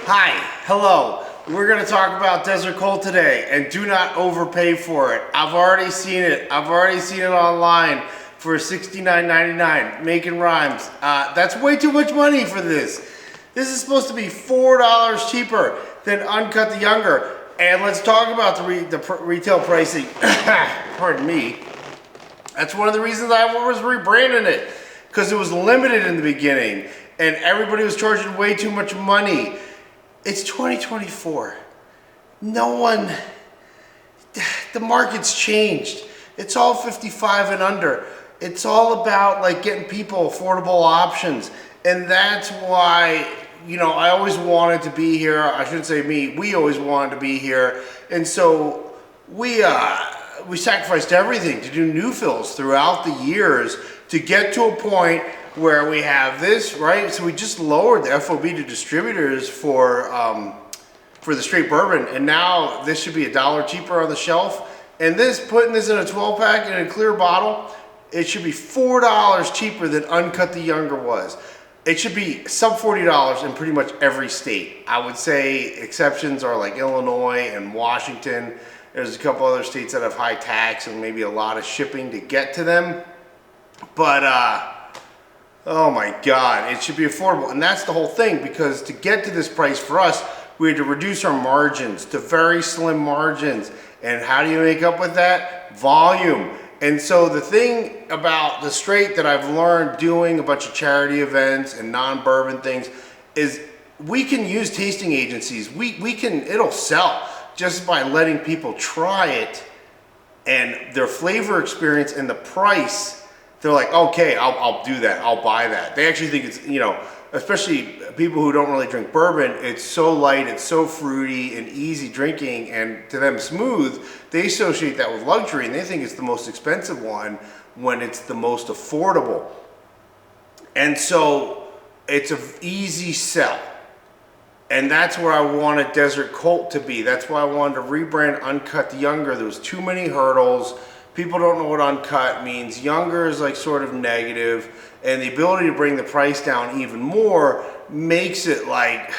Hi, hello. We're going to talk about Desert Colt today, and do not overpay for it. I've already seen it. I've already seen it online for $69.99, making rhymes. That's way too much money for this. This is supposed to be $4 cheaper than Uncut the Younger. And let's talk about the retail pricing. Pardon me. That's one of the reasons I was rebranding it, because it was limited in the beginning, and everybody was charging way too much money. It's 2024. No one, the market's changed. It's all 55 and under. It's all about like getting people affordable options. And that's why, you know, I always wanted to be here. I shouldn't say me, we always wanted to be here. And so we sacrificed everything to do new fills throughout the years to get to a point where we have this, right? So we just lowered the FOB to distributors for the straight bourbon, and now this should be $1 cheaper on the shelf. And putting this in a 12 pack in a clear bottle, it should be $4 cheaper than Uncut the Younger was. It should be sub $40 in pretty much every state. I would say exceptions are like Illinois and Washington. There's a couple other states that have high tax and maybe a lot of shipping to get to them. But oh my God, it should be affordable. And that's the whole thing, because to get to this price for us, we had to reduce our margins to very slim margins. And how do you make up with that? Volume. And so the thing about the straight that I've learned doing a bunch of charity events and non-bourbon things is we can use tasting agencies. It'll sell just by letting people try it, and their flavor experience and the price. They're like, okay, I'll do that. I'll buy that. They actually think it's, you know, especially people who don't really drink bourbon, it's so light, it's so fruity and easy drinking, and to them smooth. They associate that with luxury, and they think it's the most expensive one when it's the most affordable. And so it's an easy sell. And that's where I wanted Desert Colt to be. That's why I wanted to rebrand Uncut the Younger. There was too many hurdles. People don't know what uncut means. Younger is like sort of negative, and the ability to bring the price down even more makes it like,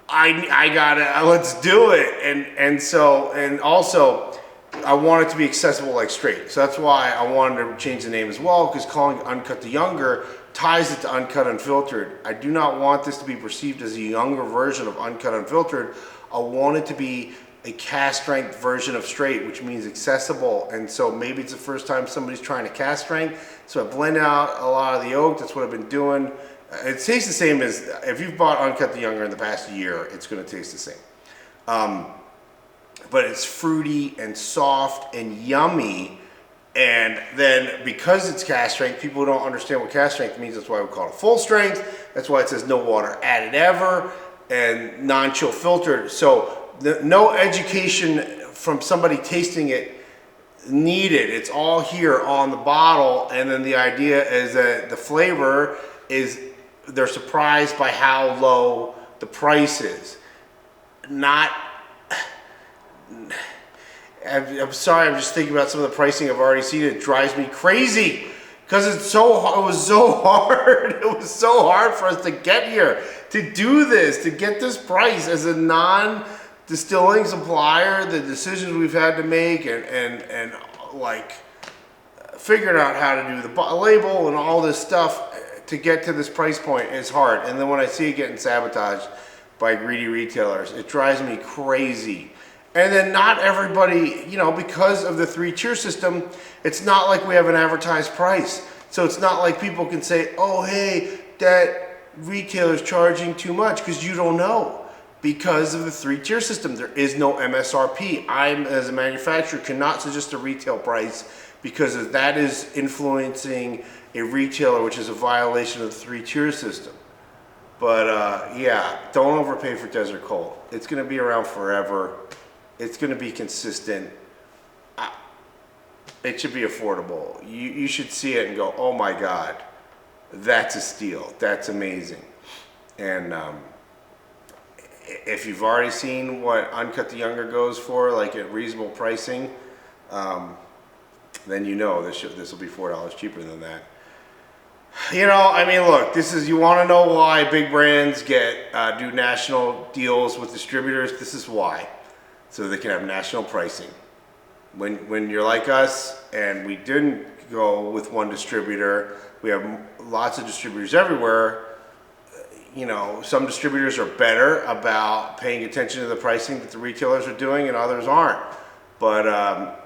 I gotta, let's do it. And also I want it to be accessible like straight. So that's why I wanted to change the name as well, because calling it Uncut the Younger ties it to Uncut Unfiltered. I do not want this to be perceived as a younger version of Uncut Unfiltered. I want it to be a cask strength version of straight, which means accessible. And so maybe it's the first time somebody's trying to cask strength. So I blend out a lot of the oak. That's what I've been doing. It tastes the same as if you've bought Uncut the Younger in the past year, it's going to taste the same. But it's fruity and soft and yummy. And then because it's cask strength, people don't understand what cask strength means. That's why we call it full strength. That's why it says no water added ever, and non-chill filtered. So no education from somebody tasting it needed. It's all here on the bottle. And then the idea is that the flavor is, they're surprised by how low the price is. I'm sorry, I'm just thinking about some of the pricing I've already seen. It drives me crazy because it was so hard. It was so hard for us to get here, to do this, to get this price as a non-distilling supplier. The decisions we've had to make and like figuring out how to do the label and all this stuff to get to this price point is hard. And then when I see it getting sabotaged by greedy retailers, it drives me crazy. And then not everybody, you know, because of the 3-tier system, it's not like we have an advertised price. So it's not like people can say, oh, hey, that retailer's charging too much, because you don't know. Because of the 3-tier system, there is no MSRP. I, as a manufacturer, cannot suggest a retail price because that is influencing a retailer, which is a violation of the 3-tier system. But yeah, don't overpay for Desert Colt. It's going to be around forever. It's going to be consistent. It should be affordable. You should see it and go, oh my God, that's a steal. That's amazing. And if you've already seen what Uncut the Younger goes for, like at reasonable pricing, then you know this will be $4 cheaper than that. You know, I mean, look, this is, you want to know why big brands get do national deals with distributors? This is why, so they can have national pricing. When you're like us and we didn't go with one distributor, we have lots of distributors everywhere. You know, some distributors are better about paying attention to the pricing that the retailers are doing, and others aren't. But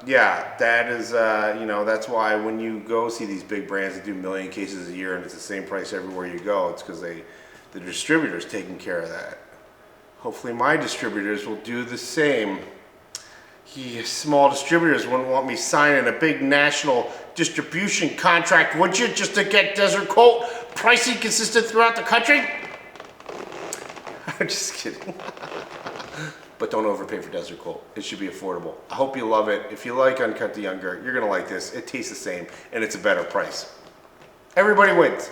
yeah, that is, you know, that's why when you go see these big brands that do 1 million cases a year and it's the same price everywhere you go, it's because the distributor's taking care of that. Hopefully my distributors will do the same. Small distributors wouldn't want me signing a big national distribution contract, would you, just to get Desert Colt pricing consistent throughout the country? I'm just kidding. But don't overpay for Desert Colt. It should be affordable. I hope you love it. If you like Uncut the Younger, you're gonna like this. It tastes the same and it's a better price. Everybody wins.